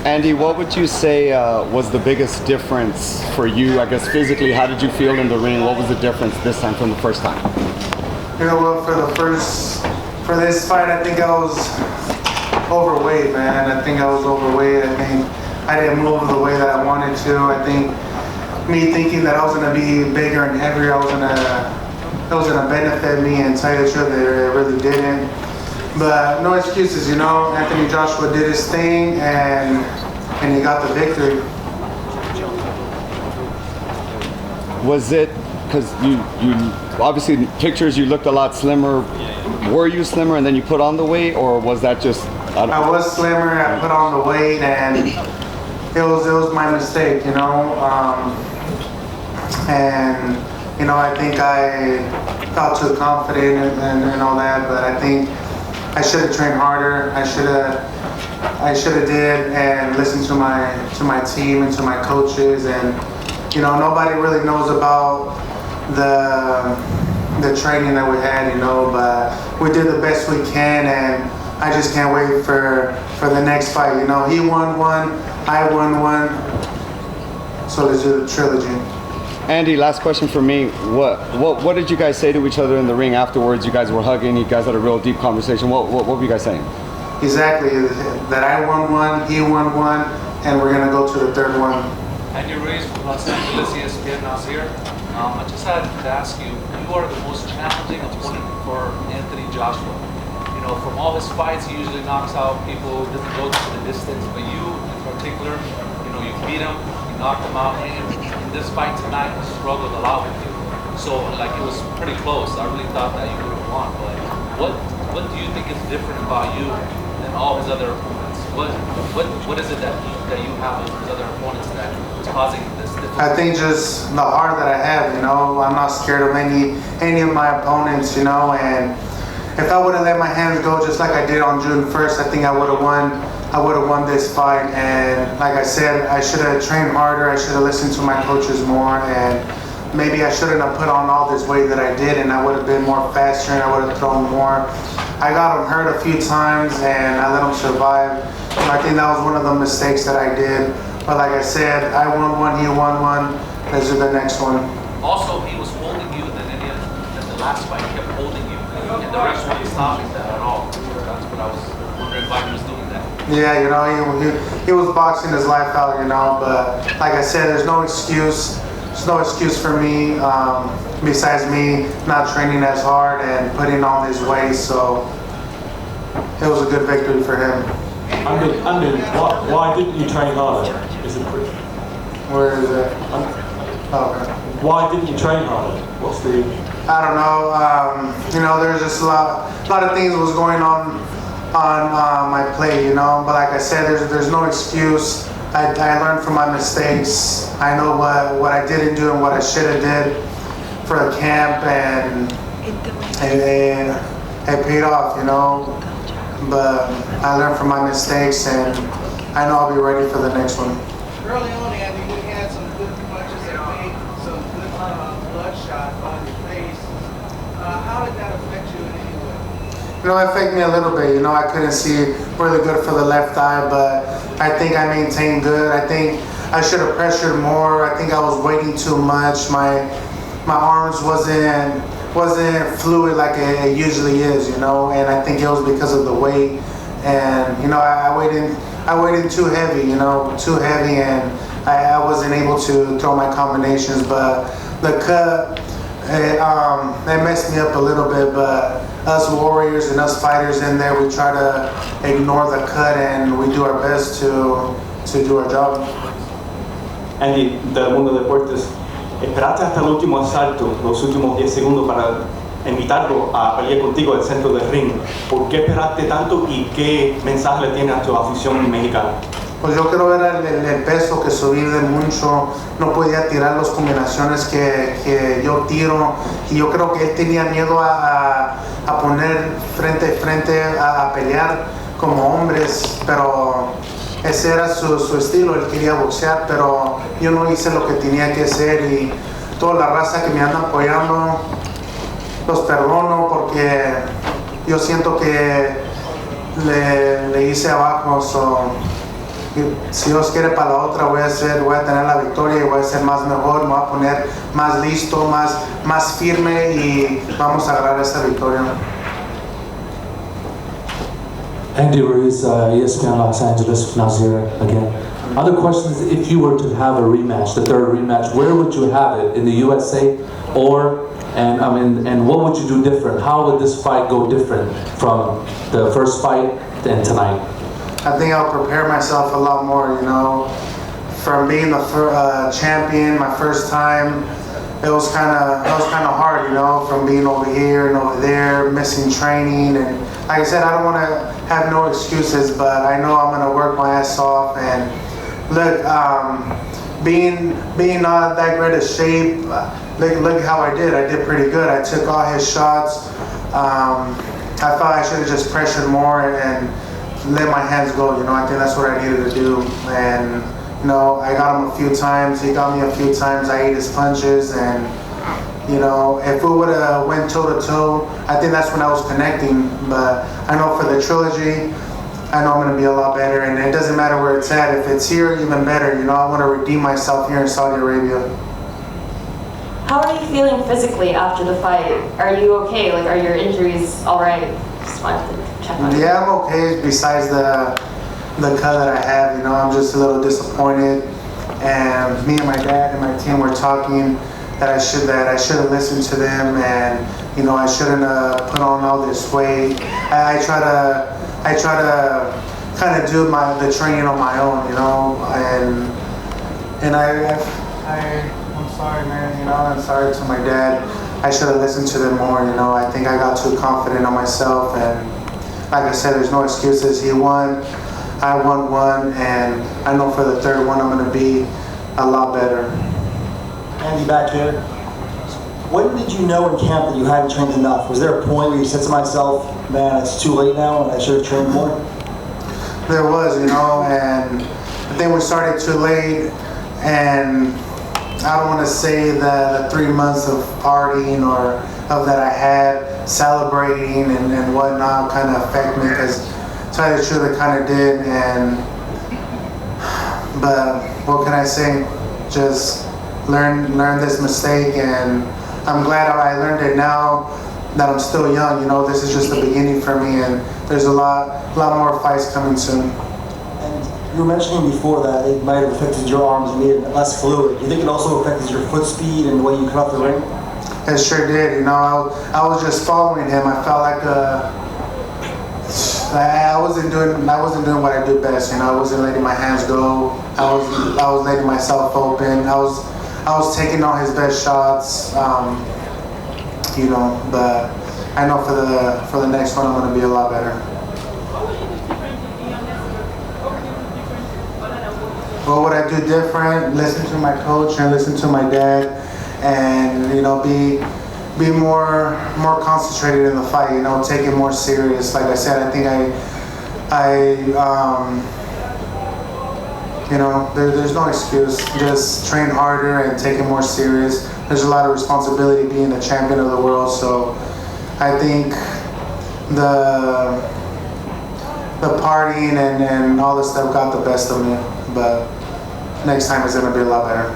Andy, what would you say was the biggest difference for you, I guess physically? How did you feel in the ring? What was the difference this time from the first time? You know what, for this fight, I think I was overweight, man. I think I was overweight. I think I didn't move the way that I wanted to. I think me thinking that I was gonna be bigger and heavier, it was gonna benefit me, and tell you the truth, it really didn't. But no excuses, you know. Anthony Joshua did his thing, and he got the victory. Was it because you obviously in pictures you looked a lot slimmer? Were you slimmer and then you put on the weight, or was that just? I was slimmer. I put on the weight, and it was my mistake, you know. And you know, I think I felt too confident and all that, but I think I should have trained harder. I should have did and listened to my team and to my coaches, and you know, nobody really knows about the training that we had, you know, but we did the best we can, and I just can't wait for the next fight. You know, he won one, I won one, so let's do the trilogy. Andy, last question for me. What did you guys say to each other in the ring afterwards? You guys were hugging. You guys had a real deep conversation. What were you guys saying? Exactly, that I won one, he won one, and we're gonna go to the third one. Andy Ruiz from Los Angeles, ESPN now here. I just had to ask you, you are the most challenging opponent for Anthony Joshua. You know, from all his fights, he usually knocks out people, doesn't go to the distance, but you in particular, you know, you beat him, you knocked him out, and in this fight tonight, he struggled a lot with you. So, like, it was pretty close. I really thought that you would have won, but what do you think is different about you than all his other opponents? What is it that you have with his other opponents that is causing this difference? I think just the heart that I have, you know. I'm not scared of any of my opponents, you know, and if I would have let my hands go just like I did on June 1st, I think I would have won this fight. And like I said, I should have trained harder. I should have listened to my coaches more, and maybe I shouldn't have put on all this weight that I did, and I would have been more faster and I would have thrown more. I got him hurt a few times and I let him survive. I think that was one of the mistakes that I did. But like I said, I won one, he won one. Let's do the next one. Also, he was holding you, and then in the last fight, he kept holding you, and the rest wasn't stopping that at all. That's what I was wondering why he was doing that. Yeah, you know, he was boxing his life out, you know. But like I said, there's no excuse. There's no excuse for me, besides me not training as hard and putting on this weight. So it was a good victory for him. Andy, why didn't you train harder? Is it pretty? Where is it? Okay. Why didn't you train harder? What's the? I don't know. You know, there's just a lot of things was going on my plate, you know. But like I said, there's no excuse. I learned from my mistakes. I know what I didn't do and what I should have did for the camp, and it paid off, you know. But I learned from my mistakes, and I know I'll be ready for the next one. Early on, Andy, you had some good punches that made some good bloodshot on your face. How did that affect you in any way? You know, it affected me a little bit. You know, I couldn't see really good for the left eye, but I think I maintained good. I think I should have pressured more. I think I was waiting too much. My arms wasn't fluid like it usually is, you know, and I think it was because of the weight. And you know, I waited too heavy, you know, and I wasn't able to throw my combinations. But the cut, it messed me up a little bit. But us warriors and us fighters in there, we try to ignore the cut and we do our best to do our job. Andy, del mundo de deportes, esperaste hasta el último asalto, los últimos 10 segundos para invitarlo a pelear contigo al centro del ring. ¿Por qué esperaste tanto y qué mensaje le tienes a tu afición mexicana? Pues yo quiero ver el peso que subí de mucho, no podía tirar las combinaciones que yo tiro, y yo creo que él tenía miedo a poner frente a pelear como hombres, pero ese era su estilo. Él quería boxear, pero yo no hice lo que tenía que hacer, y toda la raza que me anda apoyando los perdono, porque yo siento que le hice abajo. si Dios quiere para la otra voy a tener la victoria y voy a ser más mejor, me voy a poner más listo, más firme y vamos a agarrar esta victoria. Andy Ruiz, ESPN Los Angeles, Nazir again. Other questions, if you were to have a rematch, the third rematch, where would you have it? In the USA? And what would you do different? How would this fight go different from the first fight and tonight? I think I'll prepare myself a lot more, from being the champion my first time. It was kind of hard, from being over here and over there, missing training, and like I said, I don't want to have no excuses, but I know I'm going to work my ass off. And look, being not that great a shape, look how I did. I did pretty good. I took all his shots. I thought I should have just pressured more and let my hands go. I think that's what I needed to do. And I got him a few times. He got me a few times. I ate his punches, and if we would have went toe to toe, I think that's when I was connecting. But I know for the trilogy, I know I'm going to be a lot better, and it doesn't matter where it's at. If it's here, even better. I want to redeem myself here in Saudi Arabia. How are you feeling physically after the fight? Are you okay? Like, are your injuries all right? Just wanted to check on you. Yeah, I'm okay. Besides the cut that I have, I'm just a little disappointed. And me and my dad and my team were talking that I should have listened to them, and I shouldn't have put on all this weight. I try to kind of do the training on my own, and I'm sorry, man. I'm sorry to my dad. I should have listened to them more. I think I got too confident on myself, and like I said, there's no excuses. He won. I won one, and I know for the third one I'm going to be a lot better. Andy, back here. When did you know in camp that you hadn't trained enough? Was there a point where you said to myself, man, it's too late now and I should have trained more? There was, and I think we started too late, and I don't want to say that the 3 months of partying or of that I had, celebrating and whatnot kind of affect me, because to tell you the truth, it kind of did. But what can I say? Just learn this mistake, and I'm glad I learned it now that I'm still young. This is just the beginning for me, and there's a lot more fights coming soon. And you were mentioning before that it might have affected your arms and made it less fluid. Do you think it also affected your foot speed and the way you cut off the ring? It sure did. I was just following him. I felt like I wasn't doing what I do best. I wasn't letting my hands go. I was letting myself open. I was taking all his best shots. But I know for the next one I'm going to be a lot better. What would I do different? Listen to my coach and listen to my dad, and be more concentrated in the fight. Take it more serious. Like I said, I think there's no excuse. Just train harder and take it more serious. There's a lot of responsibility being the champion of the world. So I think the partying and all this stuff got the best of me. But next time it's gonna be a lot better.